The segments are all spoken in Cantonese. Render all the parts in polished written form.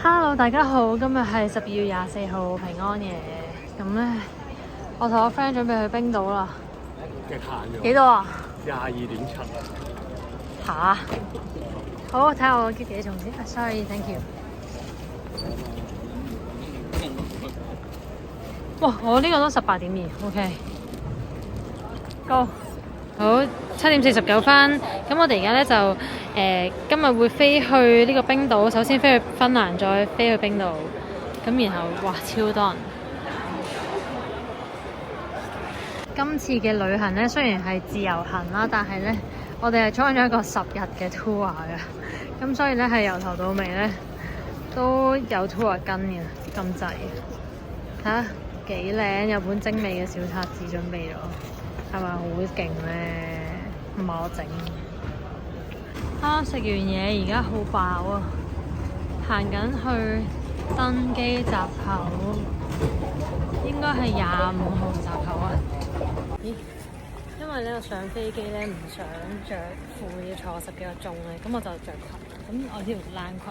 Hello，大家好，今日係12月24號平安夜，咁咧我同我 friend 準備去冰島啦。極限嘅幾多啊？22.7吓？好，睇下我幾重先。Sorry，thank you。哇，我呢個都18.2，OK。Go。好，7:49，咁我哋而家咧就今日會飛去呢個冰島，首先飛去芬蘭，再飛去冰島，咁然後哇超多人。今次嘅旅行咧雖然係自由行啦，但係咧我哋係 join 咗一個10日嘅 tour 嘅，咁所以咧係由頭到尾咧都有 tour 跟嘅咁滯。睇下幾靚，有本精美嘅小冊子準備咗。係咪好勁咧？唔係我整啊！食完嘢而家好飽啊！行緊去登機閘口，應該係25號閘口啊！咦？因為咧我上飛機咧唔想着褲要坐10幾個鐘咧，咁我就着裙。咁我呢條冷裙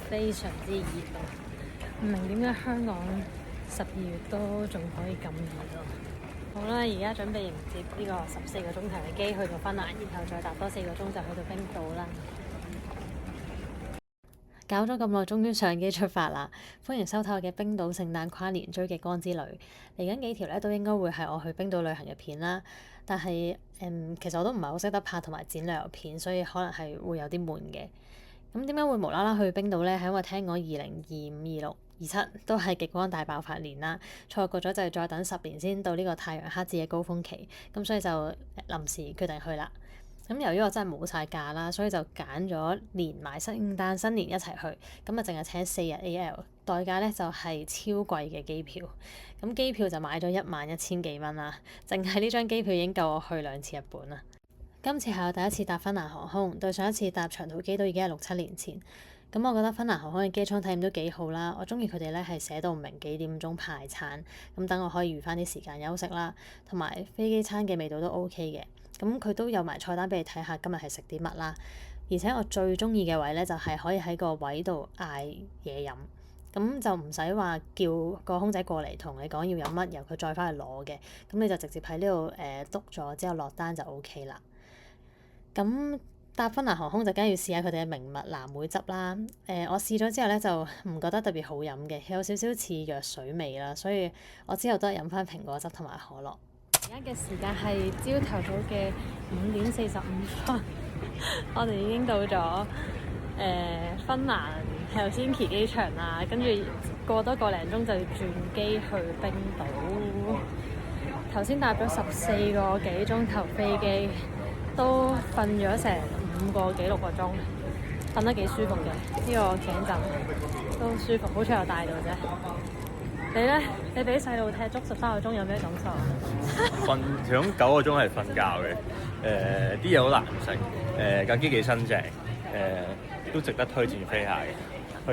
非常之熱啊！唔明點解香港12月都仲可以咁熱咯〜好啦，而家準備迎接呢個14個鐘頭嘅機去到芬蘭，然後再搭多4個鐘就去到冰島啦。搞咗咁耐，終於上機出發啦！歡迎收睇我嘅冰島聖誕跨年追極光之旅。嚟緊幾條咧都應該會係我去冰島旅行嘅片啦。但係其實我都唔係好識得拍同埋剪旅遊片，所以可能係會有啲悶嘅。咁點解會無啦啦去冰島呢？係因為聽講2025、26、27都係極光大爆發年啦，錯過咗就係再等10年先到呢個太陽黑子嘅高峰期，咁所以就臨時決定去啦。咁由於我真係冇晒假啦，所以就揀咗連埋聖誕新年一齊去，咁啊淨係請4日 AL， 代價咧就係超貴嘅機票。咁機票就買咗11,000幾蚊啦，淨係呢張機票已經夠我去2次日本啦。今次係我第一次搭芬蘭航空，對上一次搭長途機都已經係6、7年前。咁我覺得芬蘭航空嘅機艙體驗都幾好啦，我中意佢哋咧係寫到明幾點鐘派餐，咁等我可以預翻啲時間休息啦，同埋飛機餐嘅味道都 OK 嘅。咁佢都有埋菜單俾你睇下今日係食啲乜啦。而且我最中意嘅位咧就係可以喺個位度嗌嘢飲，咁就唔使話叫個空姐過嚟同你講要飲乜，由佢再翻去攞嘅。咁你就直接喺呢度篤咗之後落單就 OK 啦。咁搭芬蘭航空就梗係要試下佢哋嘅名物藍莓汁啦。我試咗之後咧就唔覺得特別好飲嘅，有少少似藥水味啦，所以我之後都係飲翻蘋果汁同埋可樂。而家嘅時間係朝頭早嘅5:45，我哋已經到咗芬蘭赫爾辛基機場啦，跟住過多個零鐘就要轉機去冰島。頭先搭咗14個幾鐘頭飛機，都瞓咗成5個幾6個鐘，瞓得幾舒服嘅。呢個頸枕都舒服，好彩有帶到啫。你咧？你俾細路踢足13個鐘有咩感受啊？其中9個鐘係瞓覺嘅。啲嘢好難食。架機幾新淨。都值得推薦飛下嘅。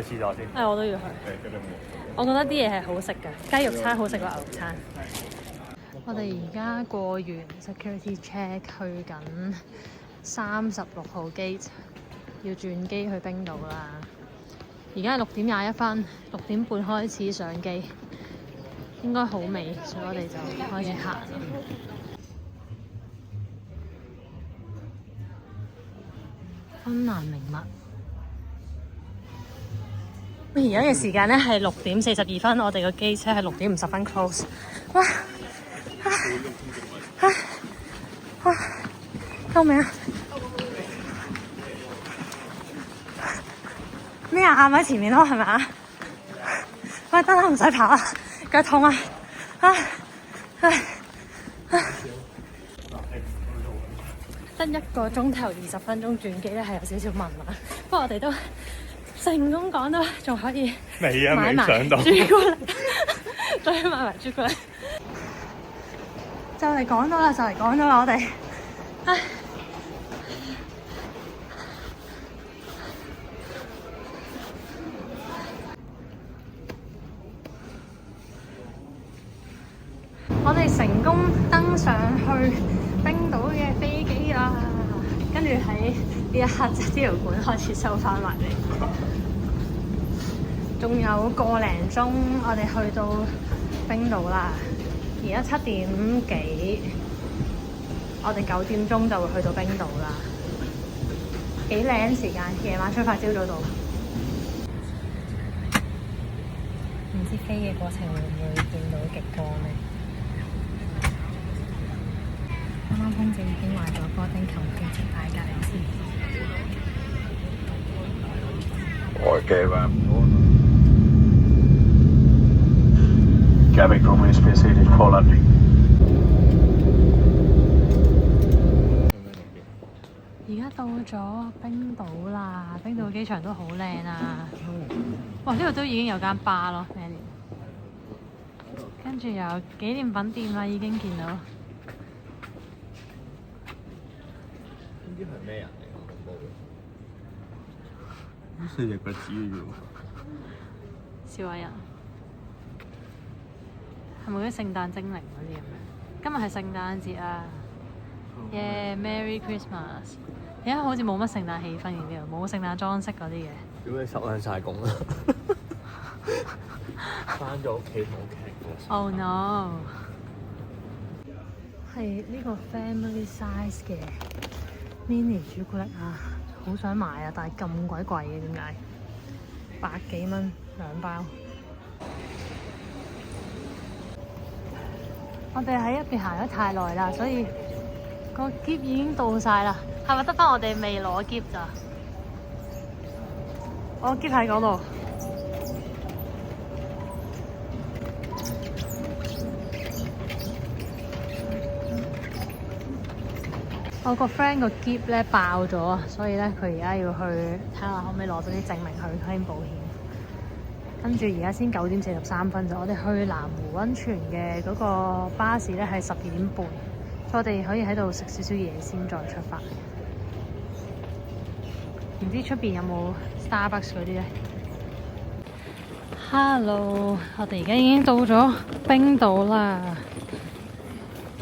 去廁所先。我都要去。我覺得啲嘢係好食嘅，雞肉餐好食過牛肉餐。我哋而家過完 security check， 去緊36號機，要轉機去冰島啦。而家係6點21分，6點半開始上機，應該好尾，所以我哋就開始行啦。芬蘭名物。而家嘅時間咧係6點42分，我哋個機車係6點50分 close。哇！救命啊！咩啊？啱喺前面咯，係咪啊？喂，得啦，唔使跑啦，腳痛啊！得1個鐘頭20分鐘轉機咧，係有少少問啦。不過我哋都成功趕到，仲可以買埋朱古力，仲要買埋朱古力。就嚟趕到啦！我哋。我哋成功登上去冰島嘅飛機啦，跟住喺呢一刻，條管開始收翻埋嚟。仲有個零鐘，我哋去到冰島啦。而家7點幾，我哋9點鐘就會去到冰島啦。幾靚時間，夜晚出發，朝早到。唔知飛嘅過程會唔會見到極光呢？啱啱空姐已經話咗哥丁球嘅直排隔離先。Oikein Cabin crew is specific for landing. 而家到咗冰島啦，冰島機場都好靚啊！哇，呢度都已經有間巴咯，跟住有紀念品店啦，已經見到。呢啲係咩人嚟㗎？恐怖嘅，呢4隻腳趾嘅啫喎。小矮人係咪嗰啲聖誕精靈嗰啲咁樣？今日係聖誕節啊！Merry Christmas！ 而家好似冇乜聖誕氣氛嘅呢度，冇聖誕裝飾嗰啲嘅。屌你收撚曬工啦！返咗屋企冇劇。Oh no！ 係呢個 family size 嘅 mini 朱古力啊，好想買啊，但係咁鬼貴嘅，點解？100幾蚊2包。我哋喺入邊行咗太耐啦，所以個篋已經到晒啦。係咪得返我哋未攞篋咋？我篋喺嗰度。我個 friend 個篋咧爆咗啊，所以咧佢而家要去睇下可唔可以攞到啲證明去 claim 保險。跟住而家先9點43分就，我哋去南湖溫泉嘅嗰個巴士咧係12點半，所以我哋可以喺度食少少嘢先再出發。唔知出邊有冇 Starbucks 嗰啲咧 ？Hello， 我哋而家已經到咗冰島啦，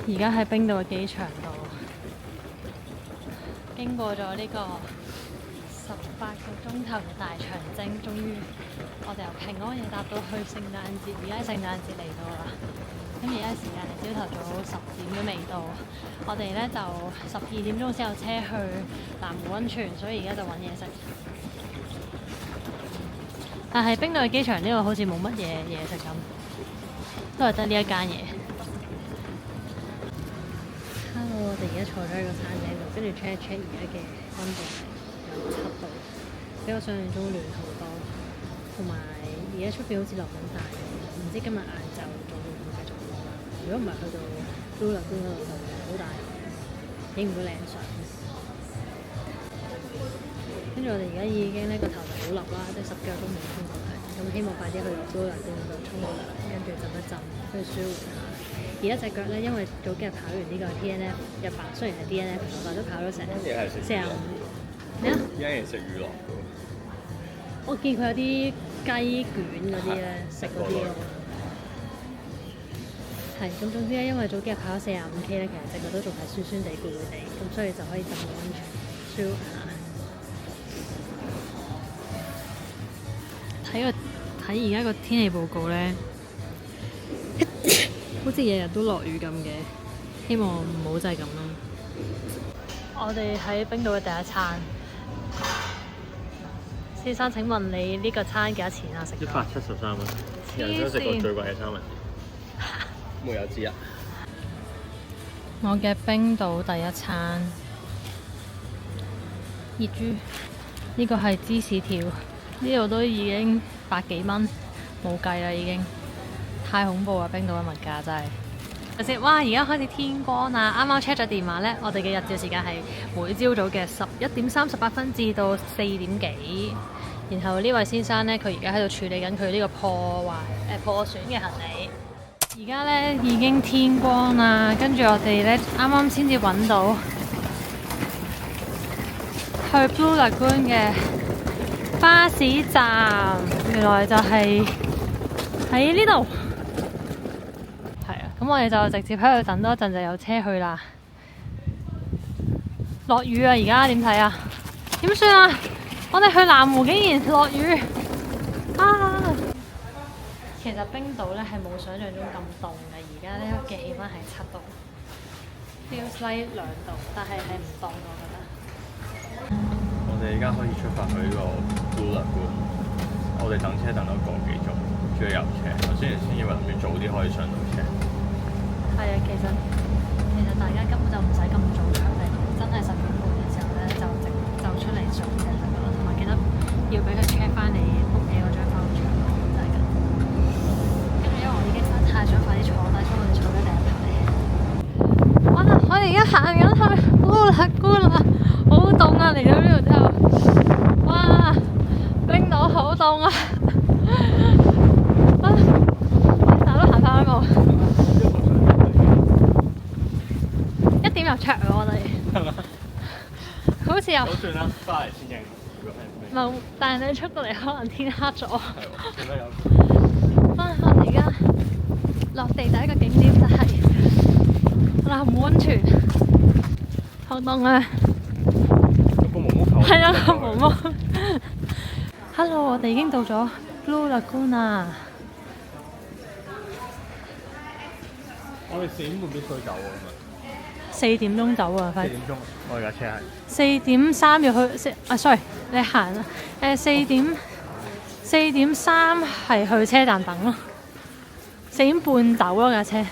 而家喺冰島嘅機場度。經過咗呢個18個鐘頭嘅大長征，終於我哋由平安夜搭到去聖誕節，而家聖誕節嚟到啦。咁而家時間係朝頭早10點都未到，我哋咧就12點鐘先有車去南湖溫泉，所以而家就揾嘢食。但係冰島嘅機場呢度好似冇乜嘢食咁，都係得呢一間嘢。Hello， 我哋而家坐咗喺個餐廳度，跟住 check 而家嘅溫度係有7度，比我想象中暖好多。同埋而家出邊好似落緊大雨，唔知今日晏晝仲會唔會繼續落啦？如果唔係去到 Blue Lagoon 嗰度就好大雨，影唔到靚相。跟住我哋而家已經呢個頭就好笠啦，即係10腳都冇沖過涼，咁希望快啲去到 Blue Lagoon 嗰度沖個涼，跟住浸一浸，跟住舒緩下。而家隻腳咧，因為早幾日跑完呢個 TNF 100，雖然係 DNF，但都跑咗成45。咩啊？依家係食娛樂嘅喎。我見佢有啲雞卷嗰啲咧，食嗰啲咯。係咁，總之咧，因為早幾日跑咗45K 咧，其實隻腳都仲係酸酸地、攰攰地，咁所以就可以浸個溫泉舒下。睇而家個天氣報告咧。好似日日都落雨咁嘅，希望唔好就係咁咯。我哋喺冰島嘅第一餐，先生請問你呢個餐幾多錢啊？食咗173蚊，人生食過最貴嘅三文治，冇有之一。我嘅冰島第一餐熱豬，呢個係芝士條，呢度都已經100幾蚊，冇計啦已經。太恐怖啦！冰島嘅物價真係。頭先，哇！而家開始天光啦，啱啱 check 咗電話咧，我哋嘅日照時間係每朝早嘅11點38分至到4點幾。然後呢位先生咧，佢而家喺度處理緊佢呢個破損嘅行李。而家咧已經天光啦，跟住我哋咧啱啱先至揾到去 Blue Lagoon 嘅巴士站，原來就係喺呢度。咁我哋就直接喺度等多一陣就有車去啦。落雨啊！而家點睇啊？點算啊？我哋去南湖竟然落雨啊！其實冰島咧係冇想象中咁凍嘅，而家呢嘅氣温係7度，feels like 2度，但係唔凍我覺得。我哋而家可以出發去呢個 Blue Lagoon， 我哋等車等咗個幾鐘，仲要遊車。我先以為諗住早啲可以上到車。係啊，其實大家根本就唔使咁早出嚟，真係10點半嘅時候咧就出嚟上車就得啦。同埋記得要俾佢 check 翻你 book 嘢嗰張 voucher 咯，就係咁。跟住因為我已經太想快啲坐低，所以我哋坐咗第一排。我哋而家行緊去 Blue Lagoon啦，好凍啊！嚟到呢度之後，哇！冰島好凍啊！但係都行翻一步。1點入場喎，我哋好似又算啦，翻嚟先影。冇，但係你出到嚟可能天黑咗。係喎，做咩有？我哋而家落地第一個景點就係藍湖溫泉，好凍啊！個毛毛球。係啊，個毛毛。Hello， 我哋已經到咗 Blue Lagoon 啦。我哋4點半必須走啊嘛。4點鐘走啊，快！ 4點鐘，我架車係。4點3要去，sorry， 你行啊。4點3係去車站等咯。4點半走咯架車。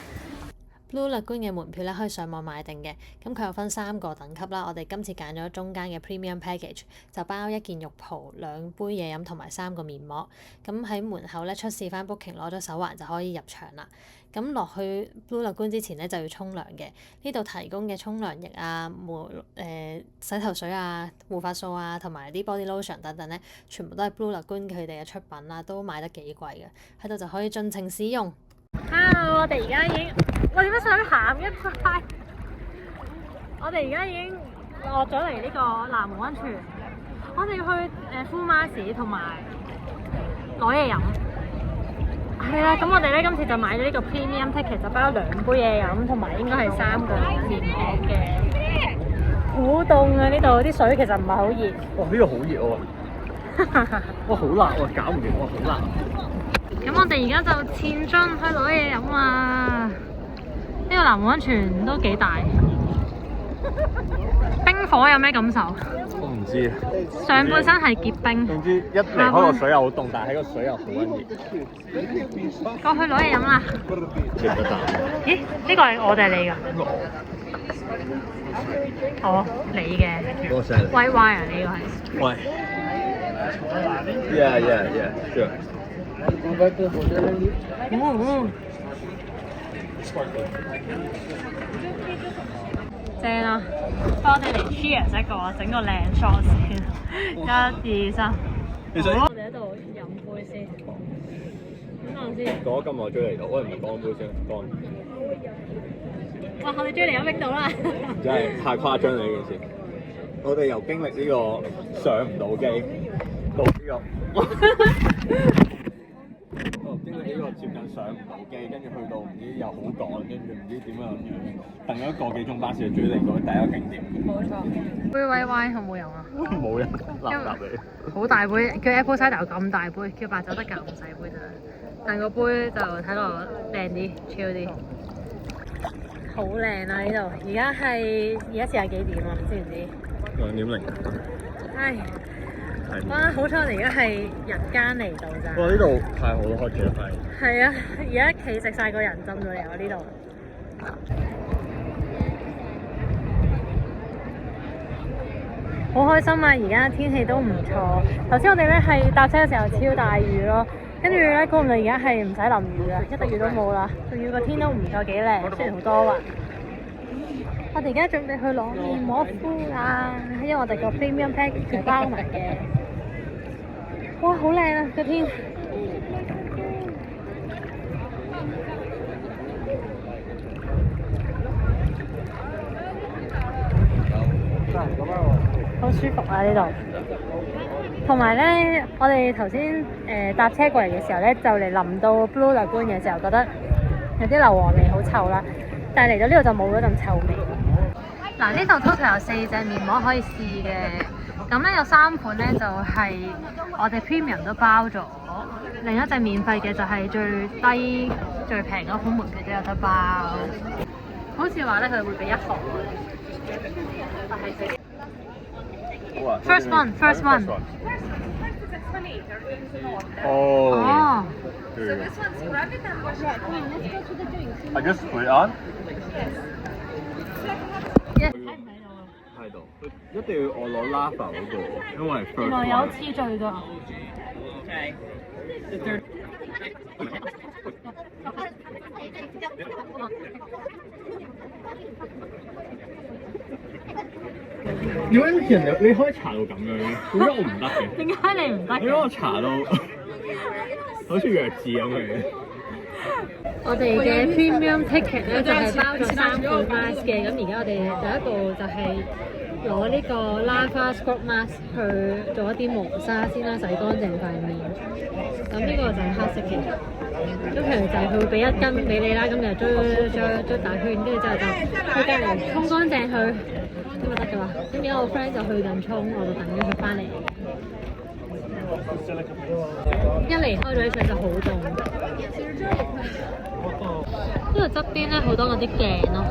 Blue Lagoon 嘅門票咧可以上網買定嘅，咁佢有分3個等級啦。我哋今次揀咗中間嘅 Premium Package，就包1件浴袍、2杯嘢飲同埋3個面膜。咁喺門口咧出示翻 booking， 攞咗手環就可以入場啦。咁落去 Blue Lagoon 之前咧就要沖涼嘅。呢度提供嘅沖涼液啊、洗頭水啊、護髮素啊同埋啲 body lotion 等等咧，全部都係 Blue Lagoon 佢哋嘅出品啦，都賣得幾貴嘅。喺度就可以盡情使用。Hello， 我哋而家已經，我點解想行一塊？我哋而家已經落咗嚟呢個藍湖溫泉，我哋要去full mask同埋攞嘢飲。係啦，咁我哋咧今次就買咗呢個 premium ticket， 就包咗2杯嘢飲，同埋應該係3個面膜嘅。好凍啊！呢度啲水其實唔係好熱。哇！呢個好熱喎。哇！好辣喎，搞唔掂喎，好辣。咁我哋而家就前進去攞嘢飲啊！呢個藍湖溫泉都幾大。冰火有咩感受？我唔知啊。上半身係結冰。總之一離開個水又好凍，但係喺個水又好溫熱。過去攞嘢飲啦！接得啖。咦？呢個係我定係你㗎？哦，你嘅。多謝你。威威啊！呢個係。喂。Yeah, sure. 正啊！我哋嚟 cheers 一個，整個靚 shot 先。1、2、3。好，我哋喺度飲杯先。點講先？講咗咁耐追嚟到，我哋唔係講杯先，講。哇！我哋追嚟飲冰島啦！真係太誇張啦呢件事。我哋由經歷呢個上唔到機，到呢個。經歷呢個接近上唔到機，跟住去到唔知又好趕，跟住唔知點樣等咗1個幾鐘巴士就追嚟到第一個景點。冇錯。杯威威好唔好飲啊？冇人垃圾嚟。好大杯，叫 Apple Cider 咁大杯，叫白酒得咁細杯咋。但個杯就睇落靚啲，超啲。好靚啊！呢度，而家試下幾點啊？知唔知2:00。唉。哇！好彩我哋而家係日間嚟到咋。哇！呢度太好啦，開住啦，係啊！而家企直晒個人浸咗嚟我呢度。好開心啊！而家天氣都唔錯。頭先我哋咧係搭車嘅時候超大雨咯，跟住咧估唔到而家係唔使淋雨啊，一滴雨都冇啦。仲要個天都唔錯幾靚，雖然好多雲。我哋而家準備去攞面膜敷啦，因為我哋個 premium package 係包埋嘅。哇！好靚啊個天。好舒服啊呢度。同埋咧，我哋頭先搭車過嚟嘅時候咧，就嚟臨到 Blue Lagoon 嘅時候，覺得有啲硫磺味好臭啦。但係嚟到呢度就冇嗰陣臭味。嗱，呢度 total 有4隻面膜可以試嘅，咁咧有3款咧就係、我哋 premium 都包咗，另一隻免費嘅就係最低最平嗰款門票都有得包。好似話咧佢會俾1盒。First one。哦。I just put it on. 喺度，一定要我攞 lava 嗰個，因為 first 原來有 one。次序㗎。點解人哋你可以搽到咁樣嘅？點解我唔得嘅？點解你唔得因為我搽到好似弱智咁樣。我哋嘅 premium ticket 咧就係包咗3款 mask 嘅，咁而家我哋第一步就係攞呢個 lava scrub mask 去做一啲磨砂先啦，洗乾淨塊面。咁呢個就係黑色嘅，咁其實就係佢會俾1斤俾你啦，咁就捽大圈，跟住之後就去隔離沖乾淨佢，咁就得㗎啦。咁而家我 friend 就去緊沖，我就等緊佢翻嚟。一離開咗啲水就好凍。呢度側邊咧好多嗰啲鏡咯，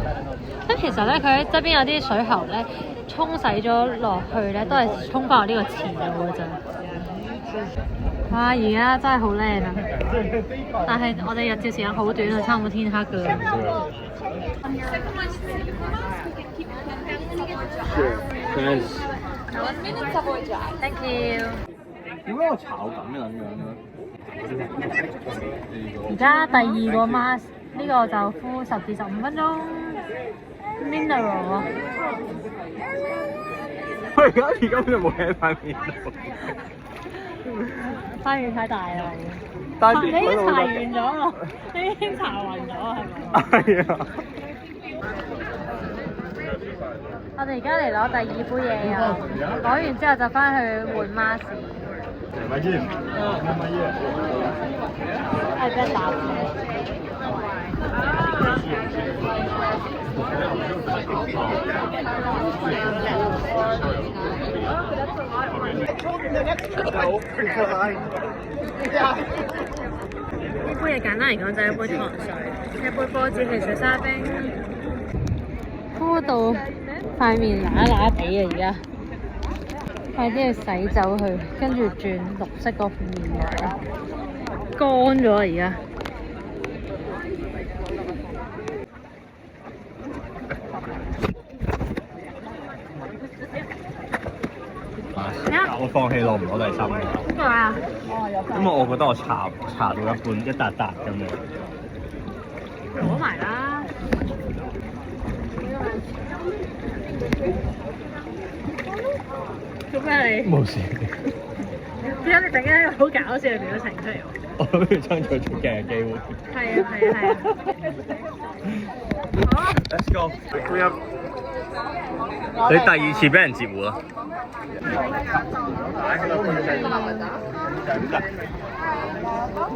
咁其實咧佢喺側邊有啲水喉咧沖洗咗落去咧，都係沖翻落呢個池度嘅咋。哇！而家真係好靚啊，但係我哋日照時間好短啊，差唔多天黑㗎啦。Thank you。點解我炒咁樣嘅？而家第2個 mask 呢個就敷10至15分鐘 mineral 喎。我而家根本就冇喺塊面度。塊面太大啦！但你已經搽完咗咯，你已經搽暈咗係咪？係啊。我哋而家嚟攞第2杯嘢啊！攞完之後就翻去換 mask。係俾人打呢杯嘢簡單嚟講就係一杯糖水，一杯波子汽水沙冰，敷到塊面乸乸地啊！而家快啲去洗走佢，跟住轉綠色嗰副面膜，乾咗啊！而家我放棄攞唔攞第3個。點解啊？因為我覺得我搽到一半一笪笪咁樣。攞埋啦！做咩你？冇事。點解你突然間有好搞笑嘅表情出嚟喎？我諗住爭取出鏡嘅機會。係啊！好 Let's go。你第2次俾人截胡啦！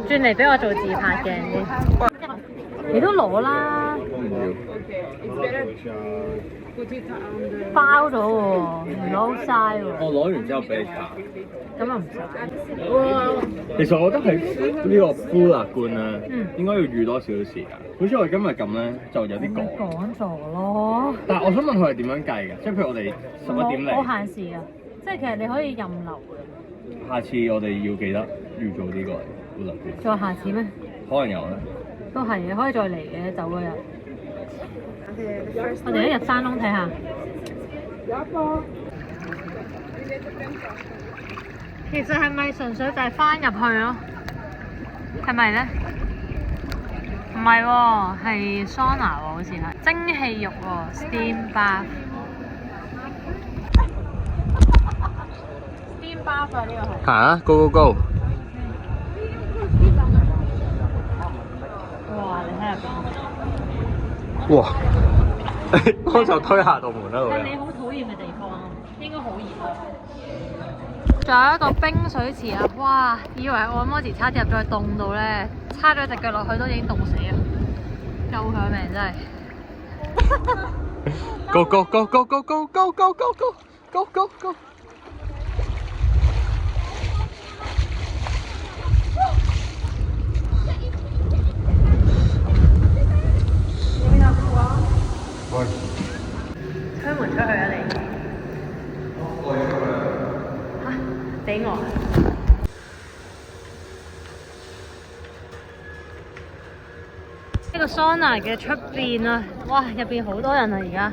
轉嚟俾我做自拍鏡先。你都攞啦！包咗喎，唔攞好嘥喎。我攞完之後俾你搽。咁又唔使。其實我覺得喺呢個敷勒罐咧，應該要預多少少時間。好似我哋今日咁咧，就有啲趕咗咯。但係我想問佢係點樣計嘅？即係譬如我哋11點冇嚟，限時啊！即係其實你可以任留嘅。下次我哋要記得預早啲過嚟敷勒罐。再下次咩？可能有咧。都係嘅，可以再嚟嘅，走嗰日。我哋一入山窿睇下。其實係咪純粹就係翻入去咯？係咪咧？唔係喎，係桑拿喎，好似係蒸氣浴喎 ，steam bath。steam bath 啊，呢個係。行啊 ，go go go！哇！你睇入邊。哇！幫手推下道門啦，係你好討厭嘅地方咯，應該好熱啊！仲有一個冰水池啊！哇，以為按摩池叉入咗去凍到咧，叉咗隻腳落去都已經凍死啊！救佢命真係！Go go go go go go go go go go go go go！呢個桑拿嘅出邊啊，哇！入邊好多人啊，而家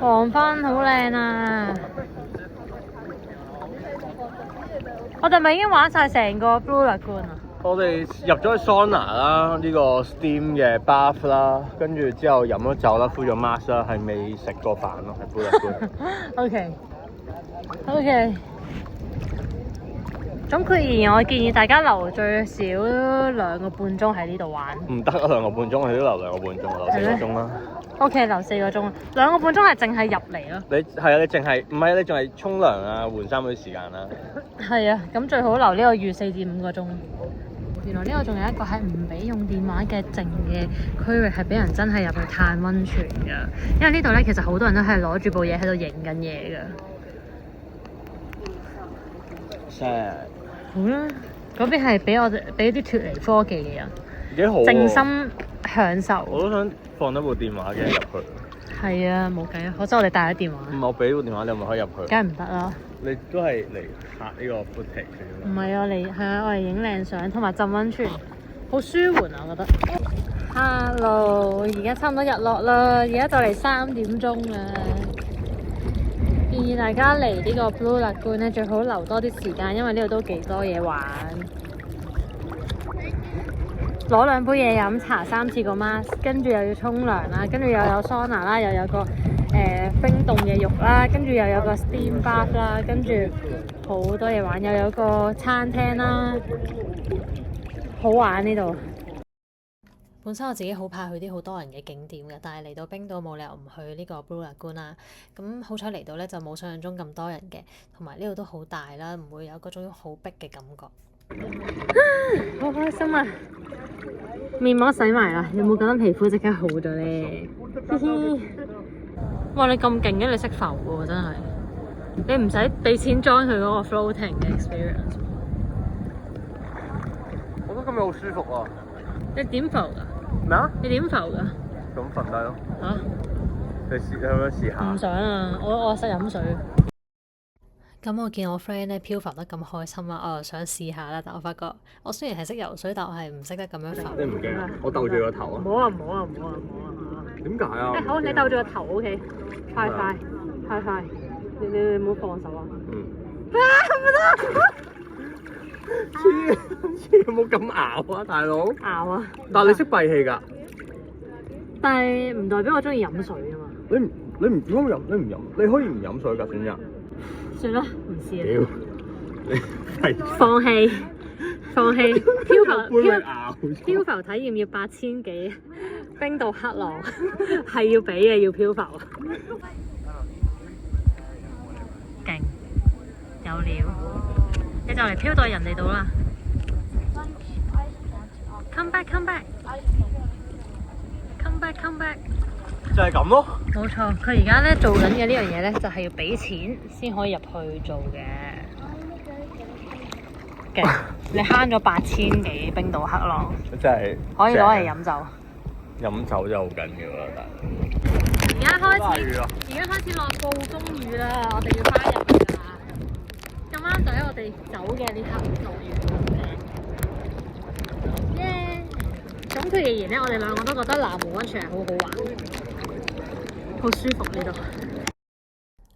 黃昏好靚啊！我哋咪已經玩晒成個 Blue Lagoon 啊！我哋入咗去桑拿啦，呢個 steam 嘅 bath 啦，跟住之後飲咗酒啦，敷咗 mask 啦，係未食過飯咯，係 Blue Lagoon。OK。總括而言，我建議大家留最少2個半鐘喺呢度玩。唔得啊，2個半鐘，我哋都留2個半鐘，留4個鐘啦。OK， 留4個鐘，2個半鐘係淨係入嚟咯。你係啊，你淨係唔係啊？你仲係沖涼啊、換衫嗰啲時間啦。係啊，咁最好留呢個預4至5個鐘。原來呢個仲有一個係唔俾用電話嘅靜嘅區域，係俾人真係入去嘆溫泉㗎。因為呢度咧，其實好多人都係攞住部嘢喺度影緊嘢㗎。sad。好啦，嗰邊係俾啲脫離科技嘅人，幾好喎。靜心享受。我都想放得部電話嘅入去。係啊，冇計啊，可惜我哋帶咗電話。唔係我俾部電話，你係咪可以入去？梗係唔得啦。你都係嚟拍呢個 footage 嘅唔係我嚟影靚相同埋浸溫泉，好舒緩啊！我覺得。Hello， 而家差唔多日落啦，而家就嚟3點鐘啦。建議大家嚟呢個 Blue Lagoon 咧，最好留多啲時間，因為呢度都幾多嘢玩。攞2杯嘢飲，搽3次個 mask， 跟住又要沖涼啦，跟住又有桑拿啦，又有個冰凍嘅浴啦，跟住又有個 steam bath 啦，跟住好多嘢玩，又有個餐廳啦，好玩呢度。本身我自己好怕去啲好多人嘅景點嘅，但係嚟到冰島冇理由唔去呢個 Blue Lagoon 啦。咁好彩嚟到咧就冇想象中咁多人嘅，同埋呢度都好大啦，唔會有嗰種好逼嘅感覺。好開心啊！面膜洗埋啦，有冇覺得皮膚即刻好咗咧？哇！你咁勁嘅，你識浮嘅喎，真係。你唔使俾錢 join 佢嗰個 floating 嘅 experience。我覺得今日好舒服啊！你點浮㗎？咩啊？你點浮㗎？咁瞓低咯。嚇？你可唔可以試下？唔想啊！我識飲水。咁我見我 friend 咧漂浮得咁開心啦，我又想試下啦，但我發覺我雖然係識游水，但我係唔識得咁樣浮。你唔驚啊？我竇住個頭啊！唔好啊！唔好啊！唔好啊！唔好啊！點解啊？好，你竇住個頭 OK， 快，你唔好放手啊！嗯。黐，有冇咁咬啊，大佬？咬啊！但係你識閉氣㗎？但係唔代表我中意飲水啊嘛。你唔點解飲？你唔飲？你可以唔飲水㗎，選擇。算啦，唔試啦。屌，你係放棄，漂浮體驗要8000幾，冰島黑浪係要俾嘅，要漂浮。勁，有料，你就嚟漂到人哋度啦。Come back， 就係咁咯。冇錯，佢而家咧做緊嘅呢樣嘢咧，就係要俾錢先可以入去做嘅。你慳咗8000幾冰島黑浪，真係可以攞嚟飲酒。飲酒就好緊要啦，但而家開始落暴風雨啦，我哋要翻入去啦。咁啱就喺我哋走嘅呢刻落雨。耶！總括而言咧，我哋兩個都覺得南湖溫泉係好好玩，好舒服呢度。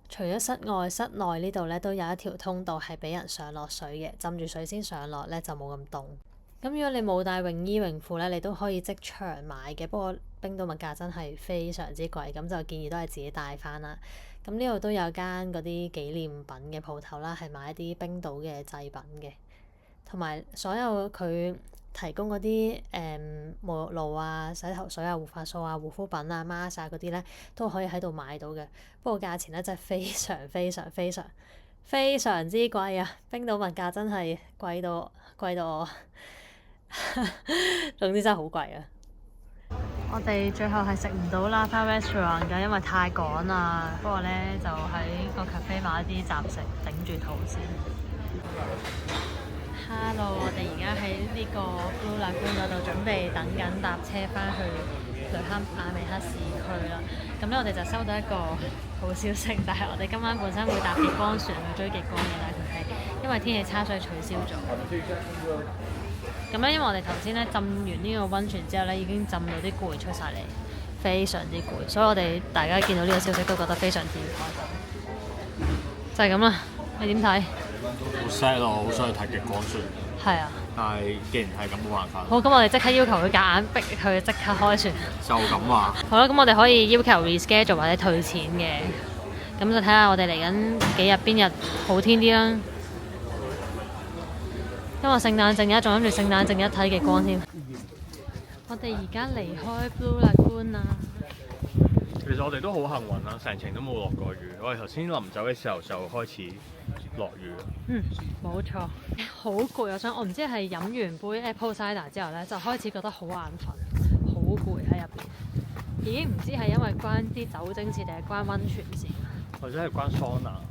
除咗室外，室內呢度咧都有一條通道係俾人上落水嘅，浸住水先上落咧就冇咁凍。咁如果你冇帶泳衣泳褲咧，你都可以即場買嘅。不過冰島物價真係非常之貴，咁就建議都係自己帶翻啦。咁呢度都有間嗰啲紀念品嘅鋪頭啦，係買一啲冰島嘅製品嘅，同埋所有佢提供嗰啲沐浴露啊、洗頭水啊、護髮素啊、護膚品啊、mask 啊嗰啲咧，都可以喺度買到嘅。不過價錢咧真係非常之貴啊！冰島物價真係貴到我總之真係好貴啊！我哋最後係食唔到Lava Restaurant 㗎，因為太趕啦。不過咧就喺個 cafe 買啲雜食頂住肚先。Hello， 我哋而家喺呢個 Blue Lagoon 嗰度準備等緊搭車翻去雷克雅未克市區啦。咁咧我哋就收到一個好消息，但係我哋今晚本身會搭極光船去追極光嘅，但係佢係因為天氣差所以取消咗。咁咧，因為我哋頭先咧浸完呢個温泉之後咧，已經浸到啲攰出晒嚟，非常之攰，所以我哋大家見到呢個消息都覺得非常之開心。就係咁啦，你點睇？好 sad 咯，好想去睇極光船。係啊。但係既然係咁，冇辦法。好，咁我哋即刻要求佢夾硬逼佢即刻開船。就咁話。好啦，咁我哋可以要求 reschedule 或者退錢嘅。咁就睇下我哋嚟緊幾日邊日好天啲啦。因為聖誕正日仲諗住聖誕正日睇極光添。我哋而家離開 Blue Lagoon 啦。其實我哋都好幸運啦，成程都冇落過雨。我哋頭先臨走嘅時候就開始落雨。冇錯，好攰啊！我唔知係飲完杯 Apple Cider 之後咧，就開始覺得好眼瞓，好攰喺入邊。已經唔知係因為關啲酒精事定係關温泉事，或者係關桑拿。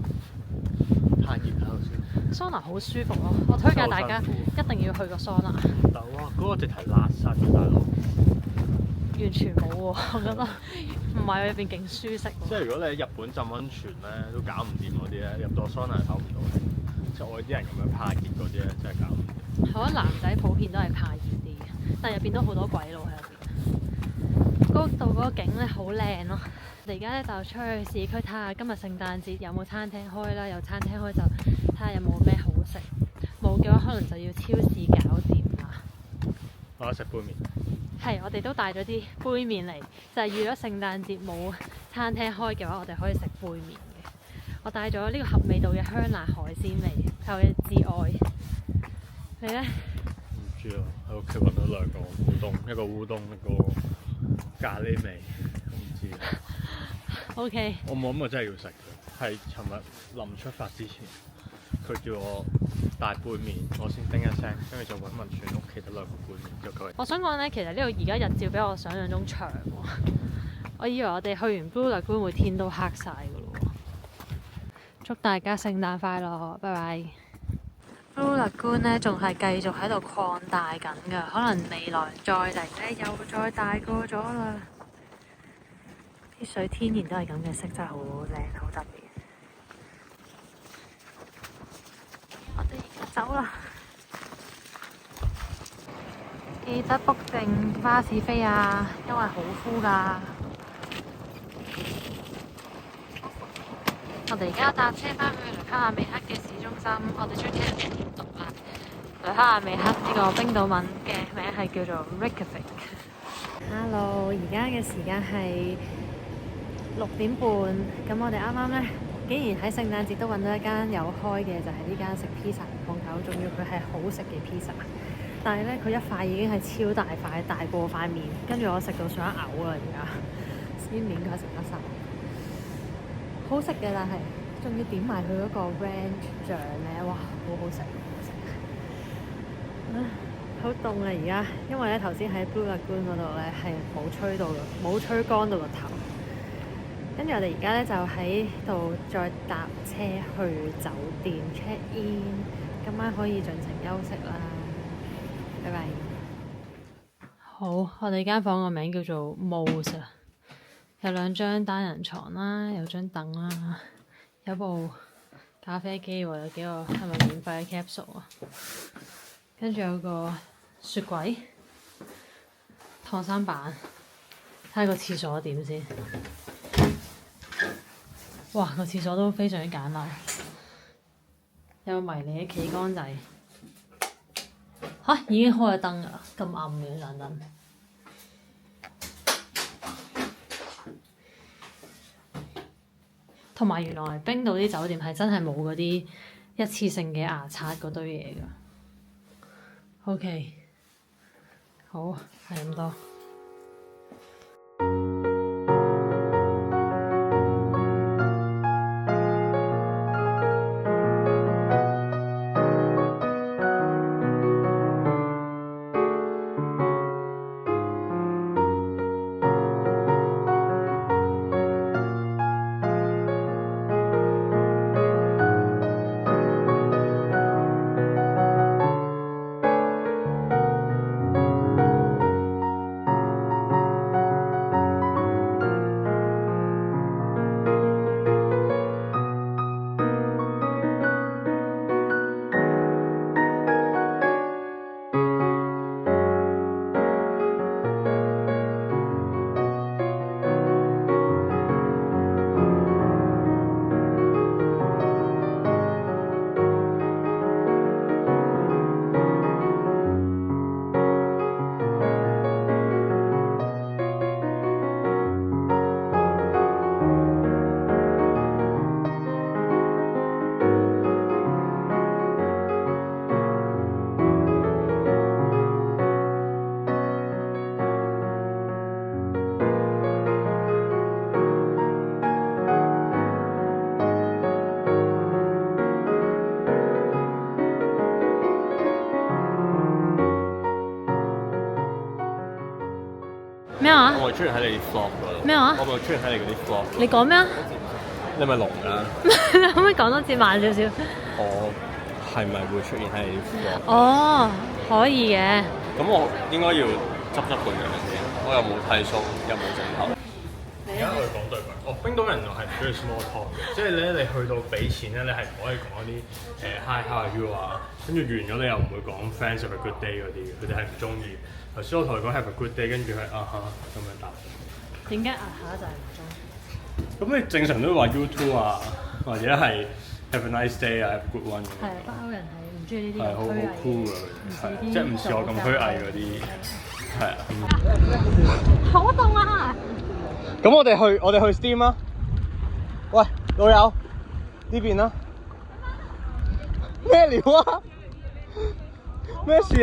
太熱啦頭先。桑拿好舒服咯，我推介大家一定要去個桑拿。但哇，嗰個直頭辣身啊，大佬！完全冇喎，我覺得唔係入邊勁舒適。即係如果你喺日本浸温泉咧，都搞唔掂嗰啲咧，入到桑拿唞唔到氣。就我啲人咁樣怕熱嗰啲咧，真係搞唔掂。我覺得男仔普遍都係怕熱啲嘅，但係入邊都好多鬼佬喺入邊。嗰度嗰個景咧好靚咯。我哋而家咧就出去市區睇下今日聖誕節有冇餐廳開啦，有餐廳開就睇下有冇咩好食。冇嘅話，可能就要超市搞掂啦。我食杯麵。係，我哋都帶咗啲杯麵嚟，就係預咗聖誕節冇餐廳開嘅話，我哋可以食杯麵嘅。我帶咗呢個合味道嘅香辣海鮮味，係我嘅至愛。你咧？唔知啊，喺屋企揾到兩個烏冬，一個烏冬，一個咖喱味，我唔知。OK。我冇諗過真係要食嘅，係尋日臨出發之前，佢叫我帶杯麵，我先叮一聲，跟住就揾文泉屋企得兩個杯麵，就夠。我想講咧，其實呢度而家日照比我想象中長喎。我以為我哋去完 Blue Lagoon 會天都黑晒㗎咯喎。祝大家聖誕快樂，拜拜。Blue Lagoon 咧仲係繼續喺度擴大緊㗎，可能未來再嚟咧又再大個咗啦。啲水天然都係咁嘅色，真係好靚，好特別。我哋而家走啦，記得 book 定巴士飛啊，因為好 full 㗎。我哋而家搭車返去雷克雅未克嘅市中心，我哋張車就點讀啦？雷克雅未克呢個冰島文嘅名係叫做 Reykjavik。Hello，而家嘅時間係6點半，咁我哋啱啱咧竟然喺聖誕節都揾到一間有開嘅，就係呢間食 pizza 嘅鋪頭，仲要佢係好食嘅 pizza。但係咧佢一塊已經係超大塊，大過塊面，跟住我食到想嘔啊！而家先勉強食得晒。好食嘅，但係仲要點埋佢嗰個 ranch 醬咧，哇，好好食，好食！好凍啊而家，因為咧頭先喺 Blue Lagoon 嗰度咧係冇吹乾到個頭，跟住我哋而家咧就喺度再搭車去酒店 check in， 今晚可以盡情休息啦，拜拜。好，我哋間房個名叫做 Moss 啊。有2張單人床啦，有張凳啦，有部咖啡機喎，有幾個係咪免費嘅 capsule 啊？跟住有個雪櫃、燙衫板，睇下個廁所點先。哇！個廁所都非常之簡陋，有迷你嘅企缸仔。已經開咗燈㗎啦，咁暗嘅盞燈。同埋原來冰島啲酒店係真係冇嗰啲一次性嘅牙刷嗰堆嘢㗎。OK， 好，係咁多。咪出現喺你啲 vlog 嗰度？咩話我咪出現喺你嗰啲 vlog？你講咩啊？你咪聾㗎？你可唔可以講多次慢少少？我係咪會出現喺你啲 vlog？哦，可以嘅。咁我應該要執個樣先，我又冇剃鬚，又冇整頭。而家我哋講對白，冰島人係唔中意 small talk 嘅，即係咧你去到俾錢咧，你係唔可以講啲hi how are you 啊，跟住完咗你又唔會講 thanks have a good day 嗰啲嘅，佢哋係唔中意。頭先我同佢講 have a good day，跟住係咁樣答。點解下就係唔中意？咁你正常都會話 you too 啊，或者係 have a nice day 啊 have a good one 咁。係北歐人係唔中意呢啲係好虛偽 cool 㗎，即係唔似我咁虛偽嗰啲，係啊。好凍啊！咁我哋去 Steam 啊！喂，老友，呢邊啦。咩料啊？咩事啊？